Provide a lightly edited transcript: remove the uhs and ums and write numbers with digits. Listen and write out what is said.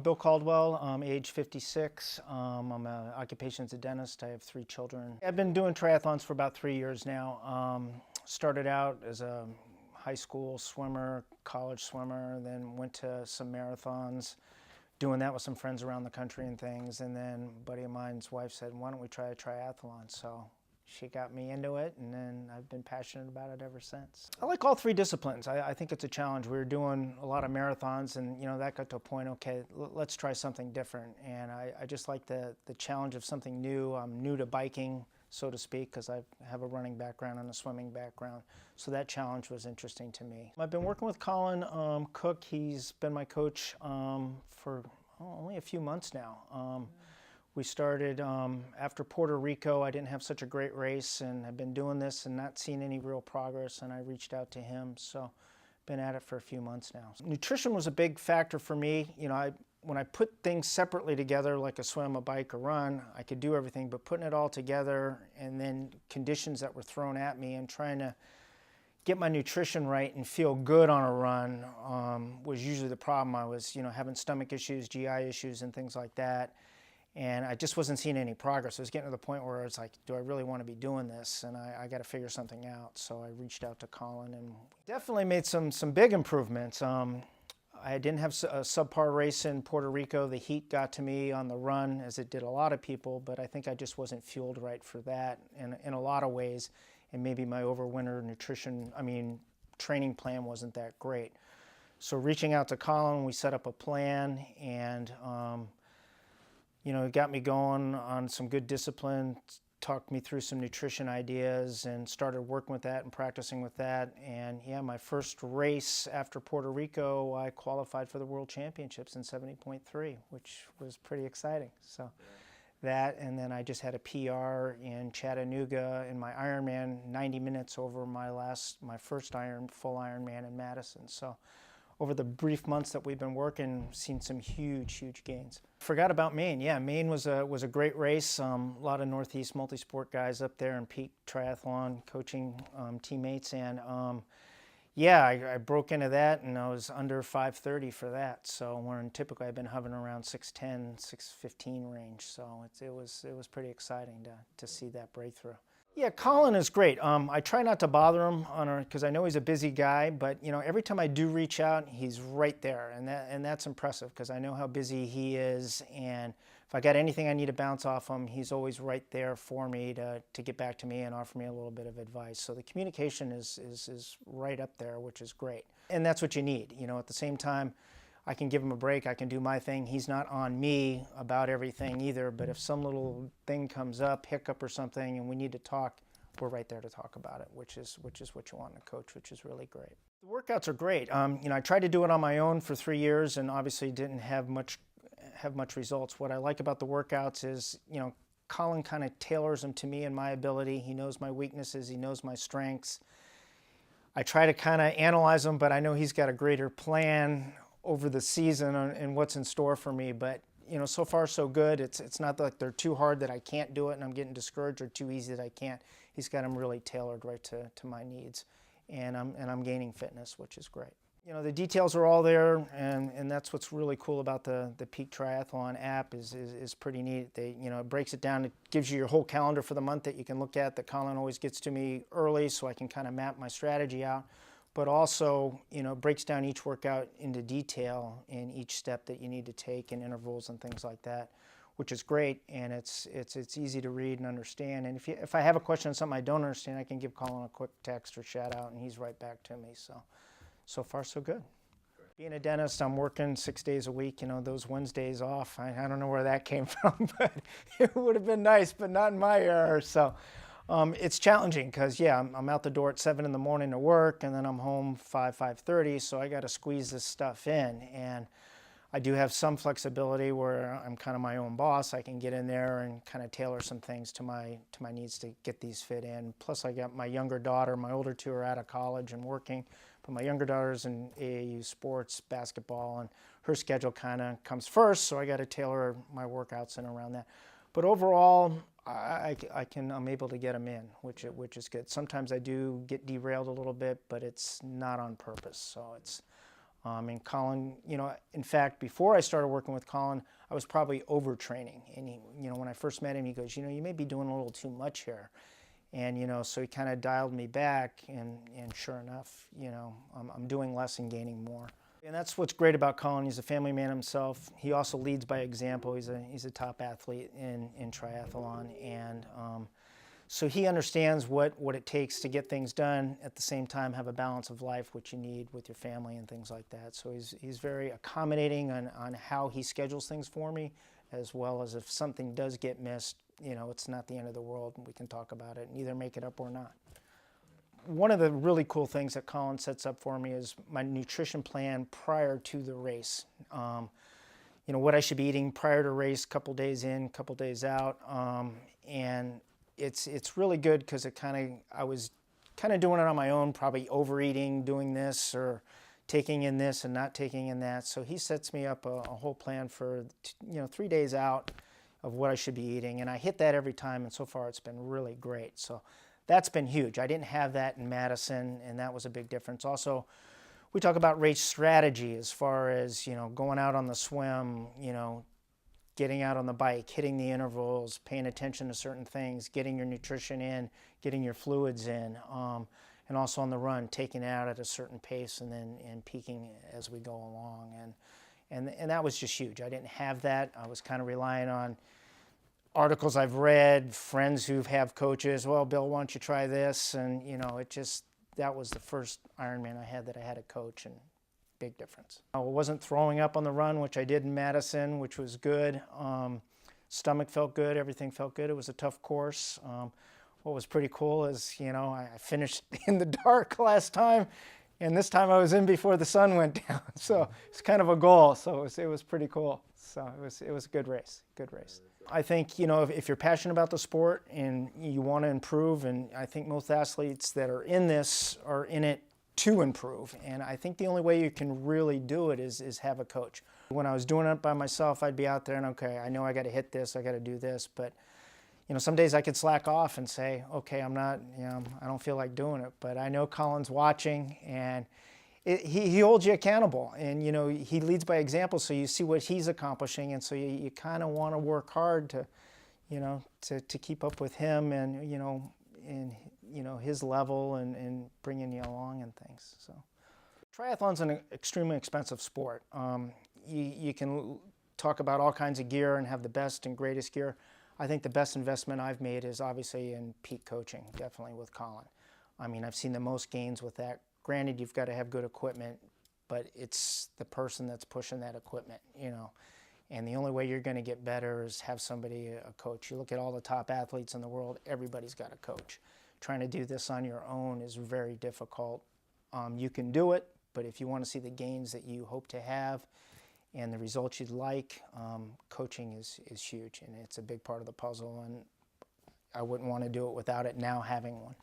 Bill Caldwell, age 56. I'm an occupations dentist. I have 3 children. I've been doing triathlons for about 3 years now. Started out as a high school swimmer, college swimmer, then went to some marathons, doing that with some friends around the country and things. And then a buddy of mine's wife said, why don't we try a triathlon? So she got me into it, and then I've been passionate about it ever since. I like all 3 disciplines. I think it's a challenge. We were doing a lot of marathons, and that got to a point, okay, let's try something different. And I just like the challenge of something new. I'm new to biking, so to speak, because I have a running background and a swimming background. So that challenge was interesting to me. I've been working with Colin Cook. He's been my coach for only a few months now. We started after Puerto Rico. I didn't have such a great race, and I've been doing this and not seen any real progress, and I reached out to him. So been at it for a few months now. Nutrition was a big factor for me. When I put things separately together, like a swim, a bike, a run, I could do everything, but putting it all together and then conditions that were thrown at me and trying to get my nutrition right and feel good on a run was usually the problem. I was having stomach issues, GI issues, and things like that. And I just wasn't seeing any progress. I was getting to the point where it's like, do I really want to be doing this? And I got to figure something out. So I reached out to Colin and definitely made some big improvements. I didn't have a subpar race in Puerto Rico. The heat got to me on the run, as it did a lot of people, but I think I just wasn't fueled right for that in a lot of ways. And maybe my overwinter training plan wasn't that great. So reaching out to Colin, we set up a plan, and it got me going on some good discipline, talked me through some nutrition ideas, and started working with that and practicing with that. And yeah, my first race after Puerto Rico, I qualified for the World Championships in 70.3, which was pretty exciting. So that, and then I just had a PR in Chattanooga in my Ironman, 90 minutes over my first full Ironman in Madison. So over the brief months that we've been working, seen some huge gains. Forgot about Maine. Yeah, Maine was a great race. A lot of Northeast multi-sport guys up there, and Peak Triathlon Coaching teammates. And I broke into that, and I was under 5:30 for that. So typically I've been hovering around 6:10, 6:15 range. So it was pretty exciting to see that breakthrough. Yeah, Colin is great. I try not to bother him because I know he's a busy guy, but every time I do reach out, he's right there, and that's impressive because I know how busy he is, and if I got anything I need to bounce off him, he's always right there for me to get back to me and offer me a little bit of advice. So the communication is right up there, which is great, and that's what you need. At the same time, I can give him a break, I can do my thing. He's not on me about everything either, but if some little thing comes up, hiccup or something, and we need to talk, we're right there to talk about it, which is what you want in a coach, which is really great. The workouts are great. I tried to do it on my own for 3 years and obviously didn't have much results. What I like about the workouts is, Colin kind of tailors them to me and my ability. He knows my weaknesses, he knows my strengths. I try to kind of analyze them, but I know he's got a greater plan over the season and what's in store for me. But so far so good. It's not like they're too hard that I can't do it and I'm getting discouraged, or too easy that I can't. He's got them really tailored right to my needs, and I'm gaining fitness, which is great. The details are all there, and that's what's really cool about the Peak Triathlon app is pretty neat. It breaks it down. It gives you your whole calendar for the month that you can look at. That Colin always gets to me early, so I can kind of map my strategy out. But also, breaks down each workout into detail in each step that you need to take, and intervals and things like that, which is great. And it's easy to read and understand. And if I have a question on something I don't understand, I can give Colin a quick text or shout out, and he's right back to me. So far so good. Being a dentist, I'm working 6 days a week. Those Wednesdays off, I don't know where that came from, but it would have been nice, but not in my era. So. It's challenging because, I'm out the door at 7 in the morning to work, and then I'm home 5:30, so I got to squeeze this stuff in. And I do have some flexibility where I'm kind of my own boss. I can get in there and kind of tailor some things to my needs to get these fit in. Plus, I got my younger daughter. My older 2 are out of college and working, but my younger daughter's in AAU sports, basketball, and her schedule kind of comes first, so I got to tailor my workouts in around that. But overall, I'm able to get them in, which is good. Sometimes I do get derailed a little bit, but it's not on purpose. So And Colin, in fact, before I started working with Colin, I was probably overtraining. And he, when I first met him, he goes, you may be doing a little too much here. And, so he kind of dialed me back, and sure enough, I'm doing less and gaining more. And that's what's great about Colin. He's a family man himself. He also leads by example. He's a top athlete in triathlon. And so he understands what it takes to get things done, at the same time have a balance of life, which you need with your family and things like that. So he's very accommodating on how he schedules things for me, as well as if something does get missed, it's not the end of the world. We can talk about it and either make it up or not. One of the really cool things that Colin sets up for me is my nutrition plan prior to the race. What I should be eating prior to race, couple days in, couple days out, and it's really good because I was kind of doing it on my own, probably overeating, doing this or taking in this and not taking in that. So he sets me up a whole plan for 3 days out of what I should be eating, and I hit that every time, and so far it's been really great. So that's been huge. I didn't have that in Madison, and that was a big difference. Also, we talk about race strategy as far as going out on the swim, getting out on the bike, hitting the intervals, paying attention to certain things, getting your nutrition in, getting your fluids in, and also on the run, taking it out at a certain pace and peaking as we go along. And that was just huge. I didn't have that. I was kind of relying on articles I've read, friends who have coaches. Well, Bill, why don't you try this? And that was the first Ironman I had that I had a coach, and big difference. I wasn't throwing up on the run, which I did in Madison, which was good. Stomach felt good, everything felt good. It was a tough course. What was pretty cool is, I finished in the dark last time, and this time I was in before the sun went down. So it's kind of a goal. So it was pretty cool. So it was a good race, I think, if you're passionate about the sport and you want to improve, and I think most athletes that are in this are in it to improve. And I think the only way you can really do it is have a coach. When I was doing it by myself, I'd be out there and, okay, I know I got to hit this, I got to do this, but some days I could slack off and say, okay, I'm not, I don't feel like doing it. But I know Colin's watching, and he holds you accountable, and he leads by example, so you see what he's accomplishing, and so you kind of want to work hard to to keep up with him and his level and bringing you along and things. So triathlon's an extremely expensive sport. You can talk about all kinds of gear and have the best and greatest gear. I think the best investment I've made is obviously in Peak Coaching, definitely with Colin. I mean, I've seen the most gains with that. Granted, you've got to have good equipment, but it's the person that's pushing that equipment, And the only way you're going to get better is have somebody, a coach. You look at all the top athletes in the world, everybody's got a coach. Trying to do this on your own is very difficult. You can do it, but if you want to see the gains that you hope to have and the results you'd like, coaching is huge, and it's a big part of the puzzle, and I wouldn't want to do it without it now having one.